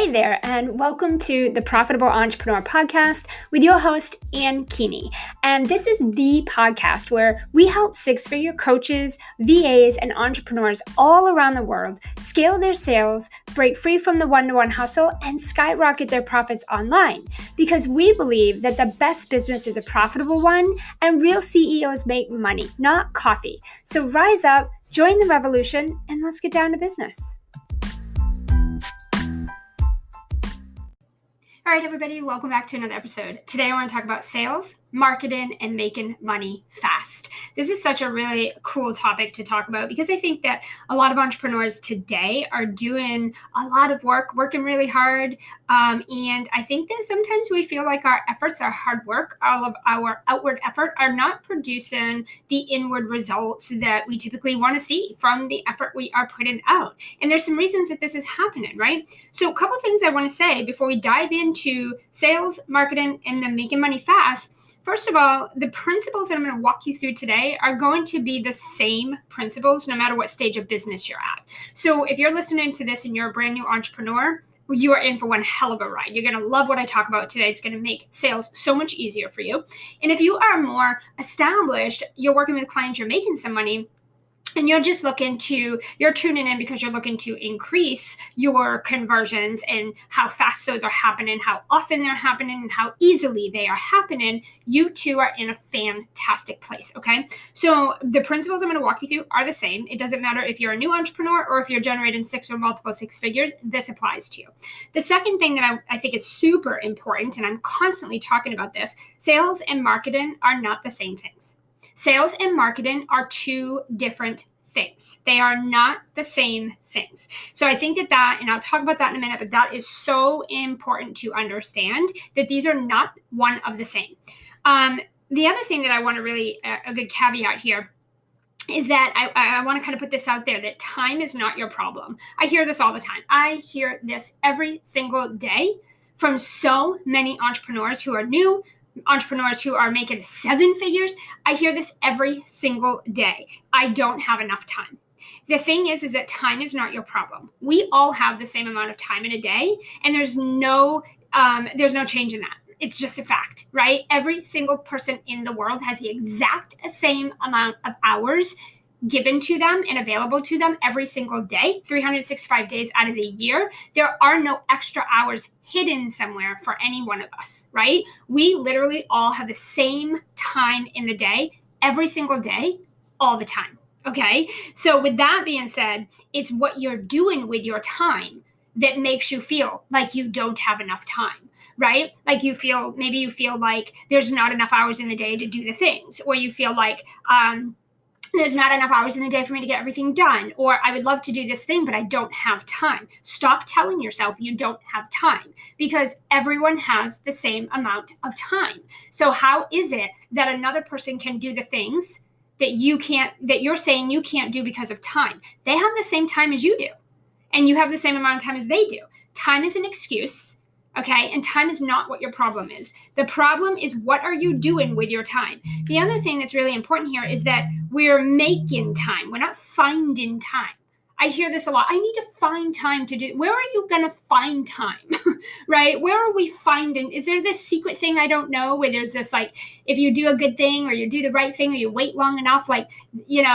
Hey there, and welcome to the Profitable Entrepreneur Podcast with your host, Keaney. And this is the podcast where we help six-figure coaches, VAs, and entrepreneurs all around the world scale their sales, break free from the one-to-one hustle, and skyrocket their profits online. Because we believe that the best business is a profitable one, and real CEOs make money, not coffee. So rise up, join the revolution, and let's get down to business. All right, everybody, welcome back to another episode. Today, I want to talk about sales, marketing, and making money fast. This is such a really cool topic to talk about because I think that a lot of entrepreneurs today are doing a lot of work, working really hard. And I think that sometimes we feel like our efforts, our hard work, all of our outward effort are not producing the inward results that we typically want to see from the effort we are putting out. And there's some reasons that this is happening, right? So a couple things I want to say before we dive into sales, marketing, and then making money fast. First of all, the principles that I'm going to walk you through today are going to be the same principles no matter what stage of business you're at. So if you're listening to this and you're a brand new entrepreneur, you are in for one hell of a ride. You're going to love what I talk about today. It's going to make sales so much easier for you. And if you are more established, you're working with clients, you're making some money, and you're tuning in because you're looking to increase your conversions and how fast those are happening, how often they're happening, and how easily they are happening, you too are in a fantastic place, okay? So the principles I'm going to walk you through are the same. It doesn't matter if you're a new entrepreneur or if you're generating six or multiple six figures, this applies to you. The second thing that I think is super important, and I'm constantly talking about this, sales and marketing are not the same things. Sales and marketing are two different things. They are not the same things. So I think that, and I'll talk about that in a minute, but that is so important to understand that these are not one of the same. The other thing that I want to really, a good caveat here, is that I want to kind of put this out there, that time is not your problem. I hear this all the time. I hear this every single day from so many entrepreneurs who are new, entrepreneurs who are making seven figures. I hear this every single day. I don't have enough time. The thing is that time is not your problem. We all have the same amount of time in a day, and there's no change in that. It's just a fact, right? Every single person in the world has the exact same amount of hours given to them and available to them every single day, 365 days out of the year. There are no extra hours hidden somewhere for any one of us, right? We literally all have the same time in the day, every single day, all the time, okay? So with that being said, it's what you're doing with your time that makes you feel like you don't have enough time, right? Like maybe you feel like there's not enough hours in the day to do the things, or you feel like, there's not enough hours in the day for me to get everything done, or I would love to do this thing, but I don't have time. Stop telling yourself you don't have time, because everyone has the same amount of time. So how is it that another person can do the things that you're saying you can't do because of time? They have the same time as you do, and you have the same amount of time as they do. Time is an excuse. Okay, and time is not what your problem is. The problem is, what are you doing with your time? The other thing that's really important here is that we're making time. We're not finding time. I hear this a lot. I need to find time to do. Where are you going to find time, right? Where are we finding? Is there this secret thing I don't know, where there's this, like, if you do a good thing or you do the right thing or you wait long enough, like,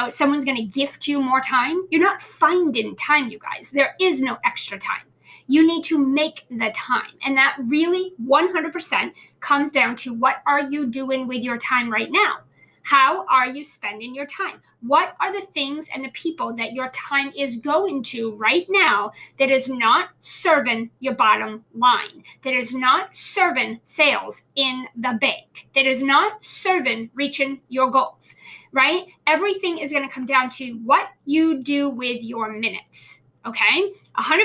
someone's going to gift you more time? You're not finding time, you guys. There is no extra time. You need to make the time. And that really 100% comes down to, what are you doing with your time right now? How are you spending your time? What are the things and the people that your time is going to right now that is not serving your bottom line, that is not serving sales in the bank, that is not serving reaching your goals, right? Everything is going to come down to what you do with your minutes. Okay, 100%.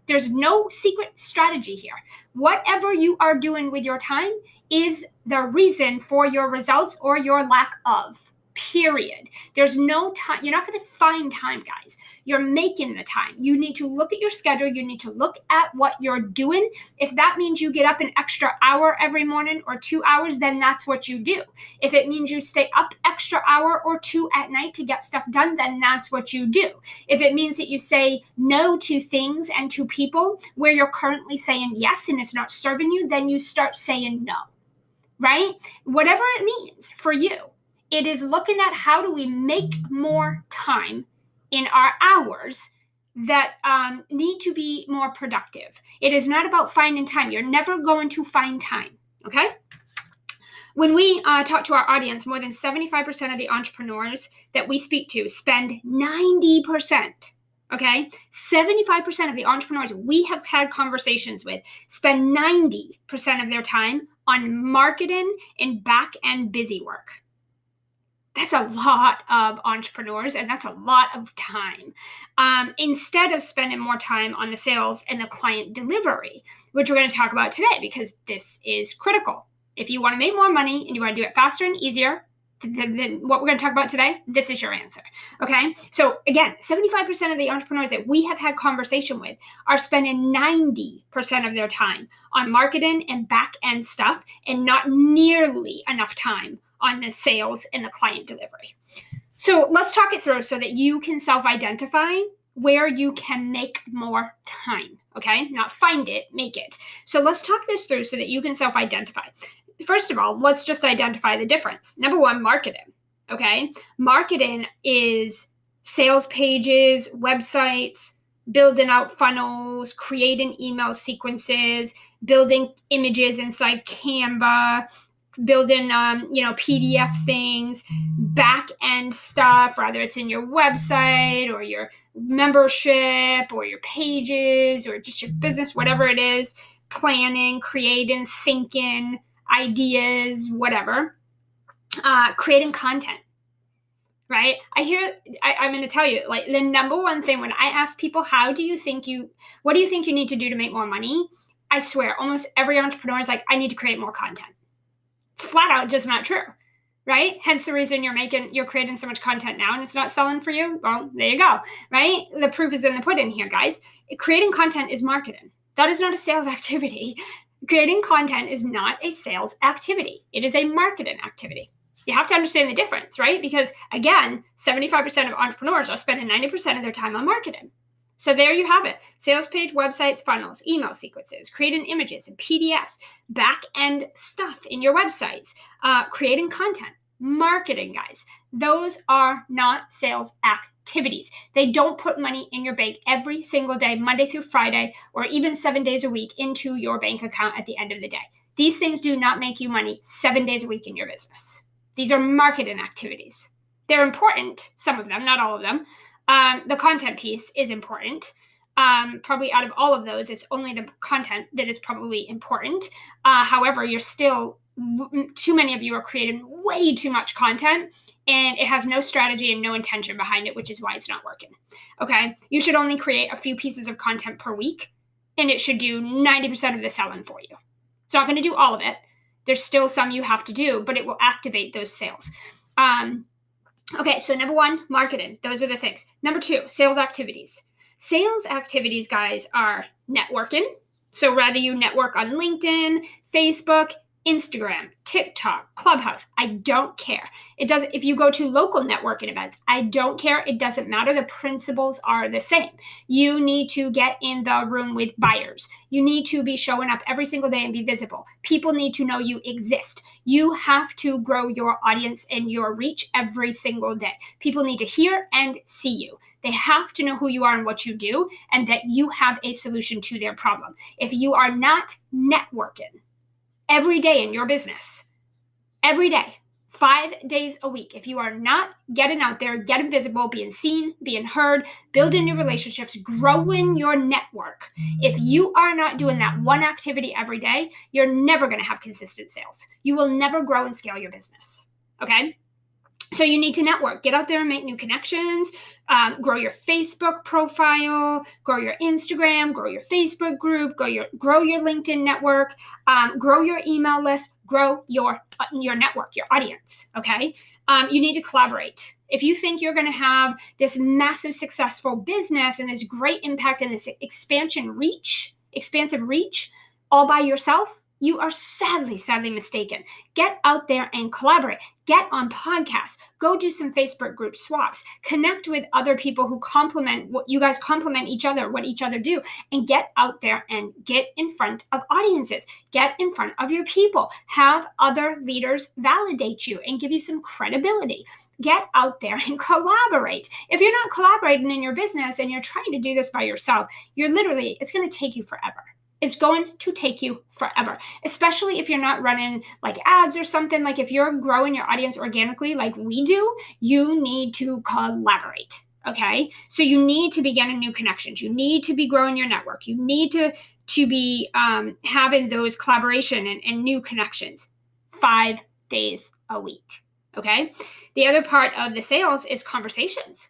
There's no secret strategy here. Whatever you are doing with your time is the reason for your results or your lack of. period. There's no time. You're not going to find time, guys. You're making the time. You need to look at your schedule. You need to look at what you're doing. If that means you get up an extra hour every morning or 2 hours, then that's what you do. If it means you stay up extra hour or 2 at night to get stuff done, then that's what you do. If it means that you say no to things and to people where you're currently saying yes and it's not serving you, then you start saying no, right? Whatever it means for you, it is looking at how do we make more time in our hours that need to be more productive. It is not about finding time. You're never going to find time, okay? When we talk to our audience, more than 75% of the entrepreneurs that we speak to spend 90%, okay? 75% of the entrepreneurs we have had conversations with spend 90% of their time on marketing and back-end busy work. That's a lot of entrepreneurs, and that's a lot of time. Instead of spending more time on the sales and the client delivery, which we're going to talk about today, because this is critical. If you want to make more money and you want to do it faster and easier than what we're going to talk about today, this is your answer. Okay? So again, 75% of the entrepreneurs that we have had conversation with are spending 90% of their time on marketing and back-end stuff and not nearly enough time on the sales and the client delivery. So let's talk it through so that you can self-identify where you can make more time, okay? Not find it, make it. So let's talk this through so that you can self-identify. First of all, let's just identify the difference. Number one, marketing, okay? Marketing is sales pages, websites, building out funnels, creating email sequences, building images inside Canva, building, PDF things, back-end stuff, whether it's in your website or your membership or your pages or just your business, whatever it is, planning, creating, thinking, ideas, whatever, creating content, right? I'm going to tell you, like, the number one thing when I ask people, what do you think you need to do to make more money? I swear, almost every entrepreneur is like, I need to create more content. It's flat out just not true, right? Hence the reason you're creating so much content now and it's not selling for you. Well, there you go, right? The proof is in the pudding here, guys. Creating content is marketing. That is not a sales activity. Creating content is not a sales activity. It is a marketing activity. You have to understand the difference, right? Because again, 75% of entrepreneurs are spending 90% of their time on marketing. So there you have it. Sales page, websites, funnels, email sequences, creating images and PDFs, back-end stuff in your websites, creating content, marketing, guys. Those are not sales activities. They don't put money in your bank every single day, Monday through Friday, or even 7 days a week into your bank account at the end of the day. These things do not make you money 7 days a week in your business. These are marketing activities. They're important, some of them, not all of them. The content piece is important. Probably out of all of those, it's only the content that is probably important. However, too many of you are creating way too much content and it has no strategy and no intention behind it, which is why it's not working. Okay. You should only create a few pieces of content per week and it should do 90% of the selling for you. It's not going to do all of it. There's still some you have to do, but it will activate those sales. Okay, so number one, marketing. Those are the things. Number two, sales activities. Sales activities, guys, are networking. So whether you network on LinkedIn, Facebook, Instagram, TikTok, Clubhouse, I don't care. If you go to local networking events, I don't care. It doesn't matter. The principles are the same. You need to get in the room with buyers. You need to be showing up every single day and be visible. People need to know you exist. You have to grow your audience and your reach every single day. People need to hear and see you. They have to know who you are and what you do and that you have a solution to their problem. If you are not networking every day in your business, every day, 5 days a week, if you are not getting out there, getting visible, being seen, being heard, building new relationships, growing your network, if you are not doing that one activity every day, you're never going to have consistent sales. You will never grow and scale your business. Okay? So you need to network, get out there and make new connections, grow your Facebook profile, grow your Instagram, grow your Facebook group, grow your LinkedIn network, grow your email list, grow your network, your audience, okay? You need to collaborate. If you think you're going to have this massive successful business and this great impact and this expansive reach, all by yourself, you are sadly mistaken. Get out there and collaborate. Get on podcasts. Go do some Facebook group swaps. Connect with other people who complement each other, what each other do, and get out there and get in front of audiences. Get in front of your people. Have other leaders validate you and give you some credibility. Get out there and collaborate. If you're not collaborating in your business and you're trying to do this by yourself, it's going to take you forever. It's going to take you forever, especially if you're not running like ads or something. Like if you're growing your audience organically like we do, you need to collaborate, okay? So you need to be getting new connections. You need to be growing your network. You need to be having those collaboration and new connections 5 days a week, okay? The other part of the sales is conversations.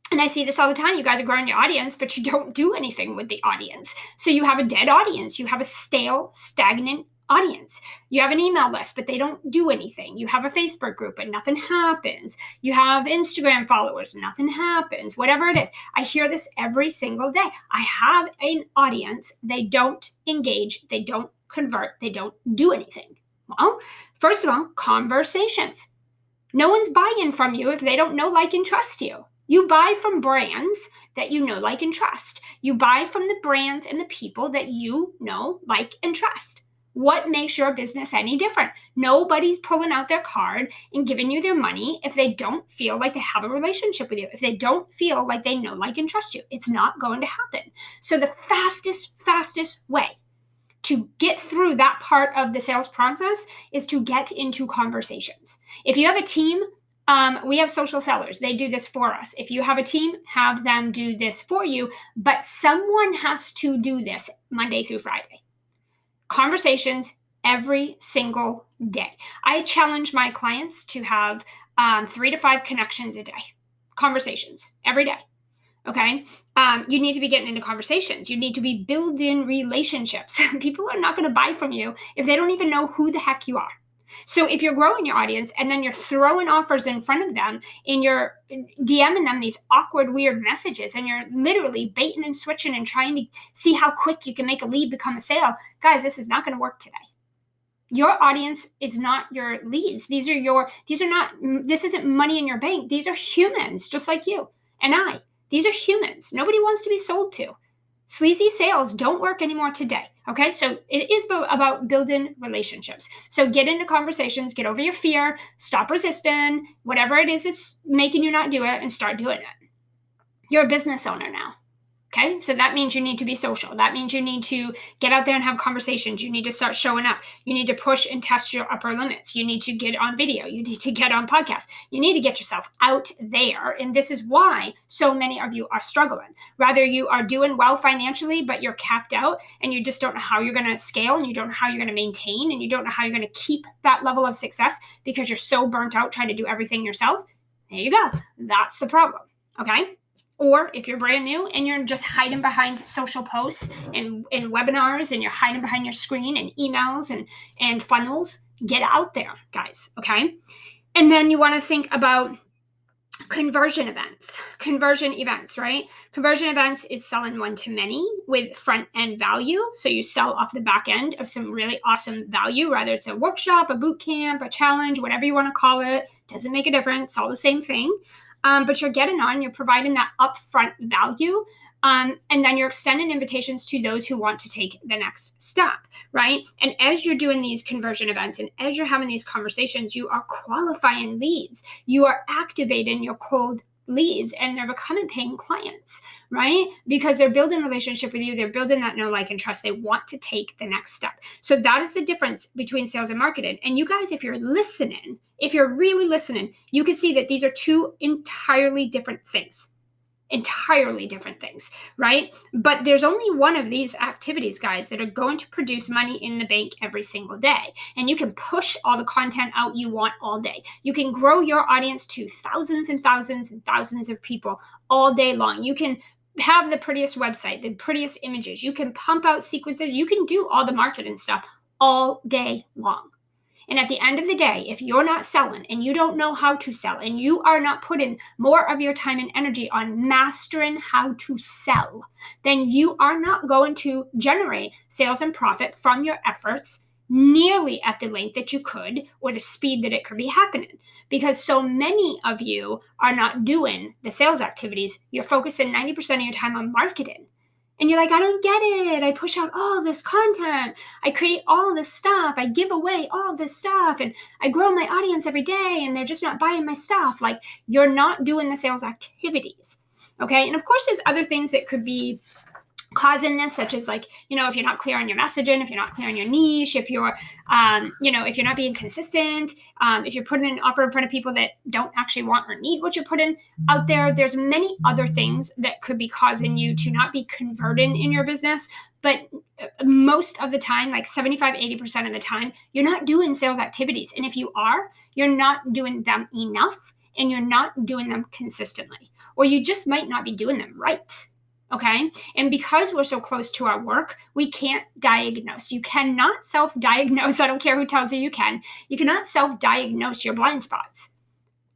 And I see this all the time. You guys are growing your audience, but you don't do anything with the audience. So you have a dead audience. You have a stale, stagnant audience. You have an email list, but they don't do anything. You have a Facebook group, but nothing happens. You have Instagram followers, nothing happens. Whatever it is. I hear this every single day. I have an audience. They don't engage. They don't convert. They don't do anything. Well, first of all, conversations. No one's buying from you if they don't know, like, and trust you. You buy from brands that you know, like, and trust. You buy from the brands and the people that you know, like, and trust. What makes your business any different? Nobody's pulling out their card and giving you their money if they don't feel like they have a relationship with you. If they don't feel like they know, like, and trust you, it's not going to happen. So the fastest way to get through that part of the sales process is to get into conversations. If you have a team, we have social sellers. They do this for us. If you have a team, have them do this for you, but someone has to do this Monday through Friday. Conversations every single day. I challenge my clients to have 3 to 5 connections a day. Conversations every day. Okay. You need to be getting into conversations. You need to be building relationships. People are not going to buy from you if they don't even know who the heck you are. So if you're growing your audience and then you're throwing offers in front of them and you're DMing them these awkward, weird messages and you're literally baiting and switching and trying to see how quick you can make a lead become a sale, guys, this is not going to work today. Your audience is not your leads. This isn't money in your bank. These are humans just like you and I. These are humans. Nobody wants to be sold to. Sleazy sales don't work anymore today. Okay, so it is about building relationships. So get into conversations, get over your fear, stop resisting, whatever it is that's making you not do it, and start doing it. You're a business owner now. Okay, so that means you need to be social. That means you need to get out there and have conversations. You need to start showing up. You need to push and test your upper limits. You need to get on video. You need to get on podcasts. You need to get yourself out there. And this is why so many of you are struggling. Rather, you are doing well financially, but you're capped out and you just don't know how you're going to scale and you don't know how you're going to maintain and you don't know how you're going to keep that level of success because you're so burnt out trying to do everything yourself. There you go. That's the problem. Okay. Or if you're brand new and you're just hiding behind social posts and webinars and you're hiding behind your screen and emails and funnels, get out there, guys, okay? And then you want to think about conversion events, right? Conversion events is selling one-to-many with front-end value. So you sell off the back end of some really awesome value, whether it's a workshop, a boot camp, a challenge, whatever you want to call it, doesn't make a difference, it's all the same thing. But you're getting on, you're providing that upfront value, and then you're extending invitations to those who want to take the next step, right? And as you're doing these conversion events and as you're having these conversations, you are qualifying leads. You are activating your cold leads and they're becoming paying clients, right? Because they're building a relationship with you. They're building that know, like, and trust. They want to take the next step. So that is the difference between sales and marketing. And you guys, if you're listening, if you're really listening, you can see that these are two entirely different things. Right? But there's only one of these activities, guys, that are going to produce money in the bank every single day. And you can push all the content out you want all day. You can grow your audience to thousands and thousands and thousands of people all day long. You can have the prettiest website, the prettiest images. You can pump out sequences. You can do all the marketing stuff all day long. And at the end of the day, if you're not selling and you don't know how to sell and you are not putting more of your time and energy on mastering how to sell, then you are not going to generate sales and profit from your efforts nearly at the length that you could or the speed that it could be happening, because so many of you are not doing the sales activities. You're focusing 90% of your time on marketing. And you're like, I don't get it. I push out all this content. I create all this stuff. I give away all this stuff. And I grow my audience every day and they're just not buying my stuff. Like, you're not doing the sales activities. Okay. And of course, there's other things that could be causing this, such as like, if you're not clear on your messaging, if you're not clear on your niche, if you're, if you're not being consistent, if you're putting an offer in front of people that don't actually want or need what you're putting out there, there's many other things that could be causing you to not be converting in your business. But most of the time, like 75-80% of the time, you're not doing sales activities. And if you are, you're not doing them enough and you're not doing them consistently, or you just might not be doing them right. Okay. And because we're so close to our work, we can't diagnose. You cannot self-diagnose. I don't care who tells you can. You cannot self-diagnose your blind spots.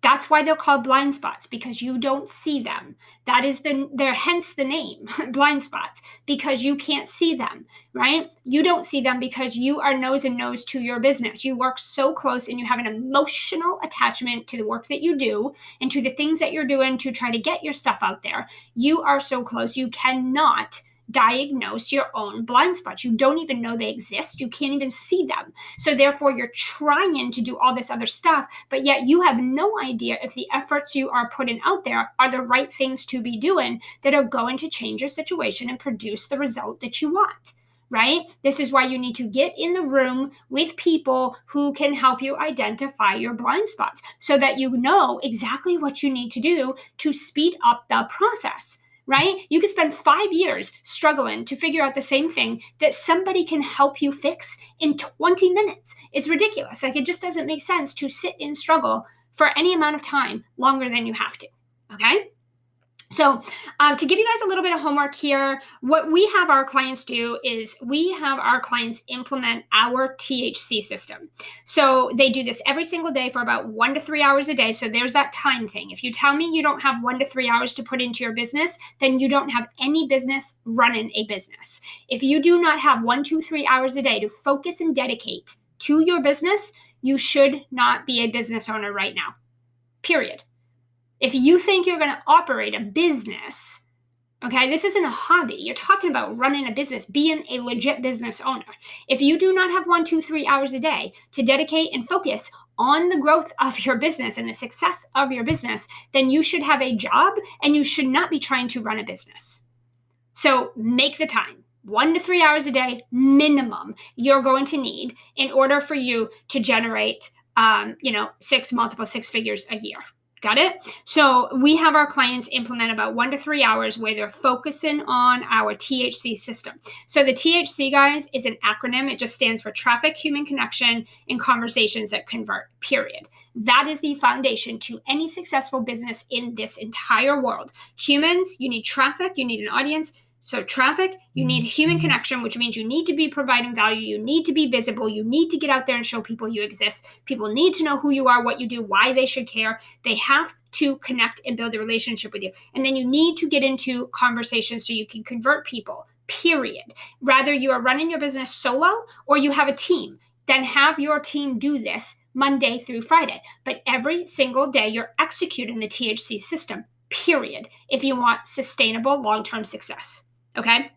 That's why they're called blind spots, because you don't see them. That is hence the name, blind spots, because you can't see them, right? You don't see them because you are nose and nose to your business. You work so close and you have an emotional attachment to the work that you do and to the things that you're doing to try to get your stuff out there. You are so close. You cannot diagnose your own blind spots. You don't even know they exist. You can't even see them. So therefore, you're trying to do all this other stuff, but yet you have no idea if the efforts you are putting out there are the right things to be doing that are going to change your situation and produce the result that you want. Right? This is why you need to get in the room with people who can help you identify your blind spots so that you know exactly what you need to do to speed up the process. Right? You could spend 5 years struggling to figure out the same thing that somebody can help you fix in 20 minutes. It's ridiculous. Like, it just doesn't make sense to sit and struggle for any amount of time longer than you have to. Okay? So to give you guys a little bit of homework here, what we have our clients do is we have our clients implement our THC system. So they do this every single day for about 1 to 3 hours a day. So there's that time thing. If you tell me you don't have 1 to 3 hours to put into your business, then you don't have any business running a business. If you do not have 1 to 3 hours a day to focus and dedicate to your business, you should not be a business owner right now, period. If you think you're going to operate a business, okay, this isn't a hobby. You're talking about running a business, being a legit business owner. If you do not have 1, 2, 3 hours a day to dedicate and focus on the growth of your business and the success of your business, then you should have a job and you should not be trying to run a business. So make the time. 1 to 3 hours a day minimum you're going to need in order for you to generate, multiple six figures a year. Got it? So we have our clients implement about 1 to 3 hours where they're focusing on our THC system. So the THC, guys, is an acronym. It just stands for traffic, human connection, and conversations that convert, period. That is the foundation to any successful business in this entire world. Humans, you need traffic, you need an audience. So traffic, you need human connection, which means you need to be providing value. You need to be visible. You need to get out there and show people you exist. People need to know who you are, what you do, why they should care. They have to connect and build a relationship with you. And then you need to get into conversations so you can convert people, period. Rather you are running your business solo or you have a team, then have your team do this Monday through Friday. But every single day you're executing the THC system, period, if you want sustainable long-term success. Okay,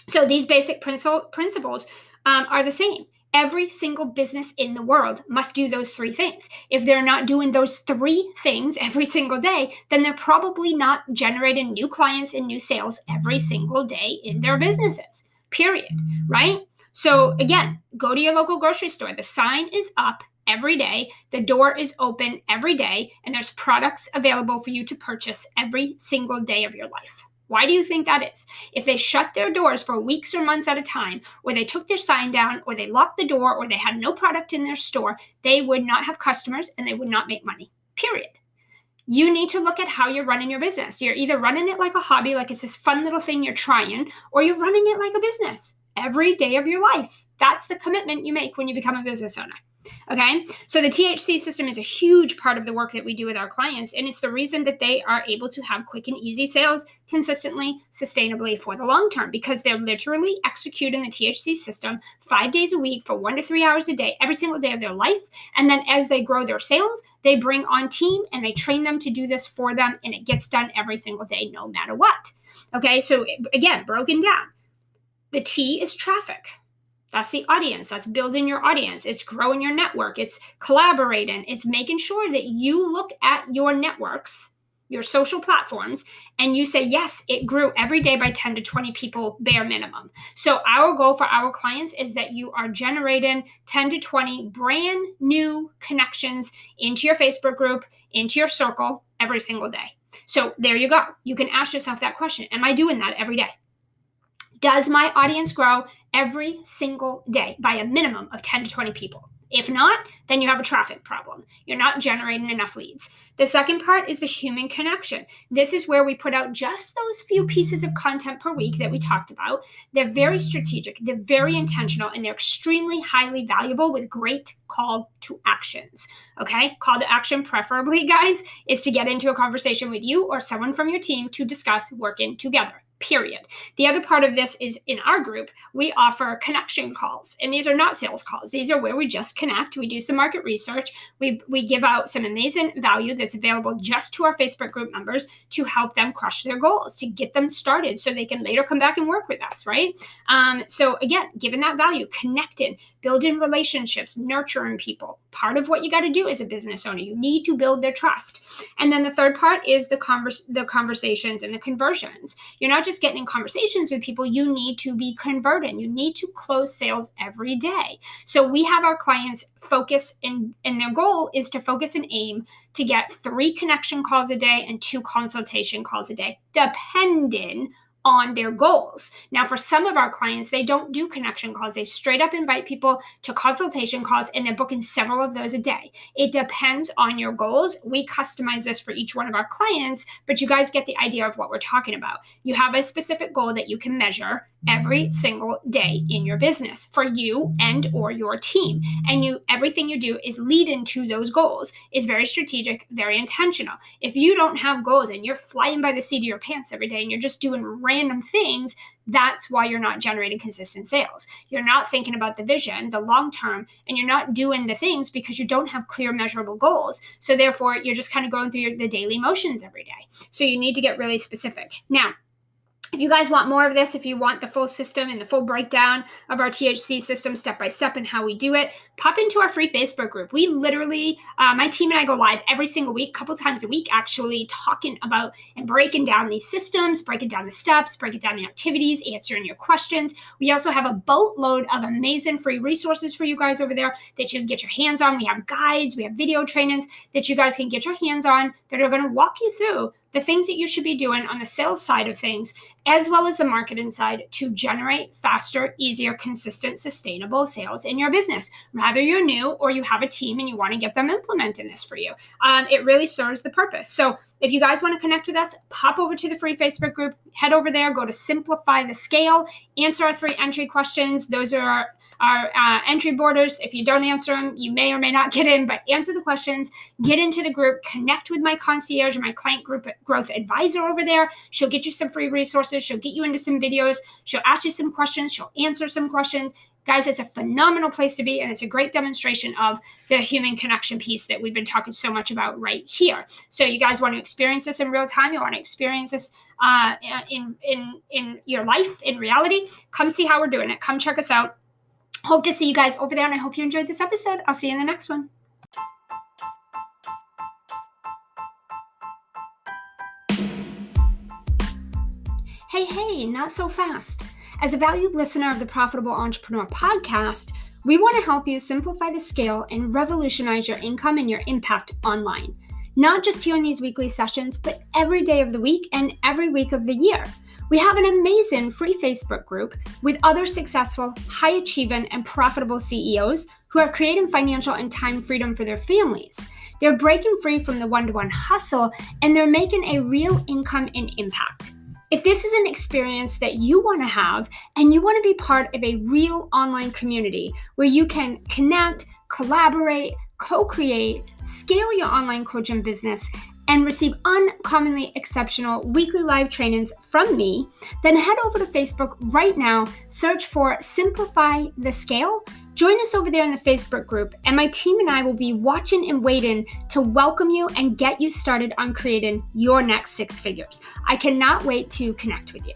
so these basic principles are the same. Every single business in the world must do those 3 things. If they're not doing those 3 things every single day, then they're probably not generating new clients and new sales every single day in their businesses, period, right? So again, go to your local grocery store. The sign is up every day. The door is open every day, and there's products available for you to purchase every single day of your life. Why do you think that is? If they shut their doors for weeks or months at a time, or they took their sign down, or they locked the door, or they had no product in their store, they would not have customers and they would not make money, period. You need to look at how you're running your business. You're either running it like a hobby, like it's this fun little thing you're trying, or you're running it like a business every day of your life. That's the commitment you make when you become a business owner. Okay, so the THC system is a huge part of the work that we do with our clients, and it's the reason that they are able to have quick and easy sales consistently, sustainably for the long term, because they're literally executing the THC system 5 days a week for 1 to 3 hours a day, every single day of their life. And then as they grow their sales, they bring on team and they train them to do this for them, and it gets done every single day, no matter what. Okay, so again, broken down. The T is traffic. That's the audience. That's building your audience. It's growing your network. It's collaborating. It's making sure that you look at your networks, your social platforms, and you say, yes, it grew every day by 10 to 20 people, bare minimum. So our goal for our clients is that you are generating 10 to 20 brand new connections into your Facebook group, into your circle every single day. So there you go. You can ask yourself that question. Am I doing that every day? Does my audience grow every single day by a minimum of 10 to 20 people? If not, then you have a traffic problem. You're not generating enough leads. The second part is the human connection. This is where we put out just those few pieces of content per week that we talked about. They're very strategic, they're very intentional, and they're extremely highly valuable with great call to actions. Okay? Call to action, preferably, guys, is to get into a conversation with you or someone from your team to discuss working together. Period. The other part of this is in our group, we offer connection calls, and these are not sales calls. These are where we just connect. We do some market research. We give out some amazing value that's available just to our Facebook group members to help them crush their goals, to get them started so they can later come back and work with us, right? So again, giving that value, connecting, building relationships, nurturing people. Part of what you got to do as a business owner, you need to build their trust. And then the third part is the conversations and the conversions. You're not just getting in conversations with people, you need to be converting. You need to close sales every day. So we have our clients focus, and their goal is to focus and aim to get 3 connection calls a day and 2 consultation calls a day, depending on their goals. Now, for some of our clients, they don't do connection calls. They straight up invite people to consultation calls, and they're booking several of those a day. It depends on your goals. We customize this for each one of our clients, but you guys get the idea of what we're talking about. You have a specific goal that you can measure every single day in your business for you and or your team. And everything you do is lead into those goals, is very strategic, very intentional. If you don't have goals and you're flying by the seat of your pants every day and you're just doing random things, that's why you're not generating consistent sales. You're not thinking about the vision, the long term, and you're not doing the things because you don't have clear measurable goals. So therefore, you're just kind of going through the daily motions every day. So you need to get really specific. Now, if you guys want more of this, if you want the full system and the full breakdown of our THC system step by step and how we do it, pop into our free Facebook group. We literally, my team and I go live every single week, a couple times a week, actually talking about and breaking down these systems, breaking down the steps, breaking down the activities, answering your questions. We also have a boatload of amazing free resources for you guys over there that you can get your hands on. We have guides, we have video trainings that you guys can get your hands on that are going to walk you through the things that you should be doing on the sales side of things, as well as the marketing side, to generate faster, easier, consistent, sustainable sales in your business. Whether you're new or you have a team and you want to get them implementing this for you, it really serves the purpose. So if you guys want to connect with us, pop over to the free Facebook group, head over there, go to Simplify the Scale, answer our 3 entry questions. Those are our entry borders. If you don't answer them, you may or may not get in, but answer the questions, get into the group, connect with my concierge or my client group growth advisor over there. She'll get you some free resources. She'll get you into some videos. She'll ask you some questions. She'll answer some questions. Guys, it's a phenomenal place to be, and it's a great demonstration of the human connection piece that we've been talking so much about right here. So you guys want to experience this in real time, you want to experience this in your life, in reality, come see how we're doing it. Come check us out. Hope to see you guys over there, and I hope you enjoyed this episode. I'll see you in the next one. Hey, not so fast. As a valued listener of the Profitable Entrepreneur podcast, we want to help you simplify the scale and revolutionize your income and your impact online. Not just here in these weekly sessions, but every day of the week and every week of the year. We have an amazing free Facebook group with other successful, high-achieving, and profitable CEOs who are creating financial and time freedom for their families. They're breaking free from the one-to-one hustle, and they're making a real income and impact. If this is an experience that you want to have and you want to be part of a real online community where you can connect, collaborate, co-create, scale your online coaching business, and receive uncommonly exceptional weekly live trainings from me, then head over to Facebook right now, search for Simplify the Scale. Join us over there in the Facebook group, and my team and I will be watching and waiting to welcome you and get you started on creating your next six figures. I cannot wait to connect with you.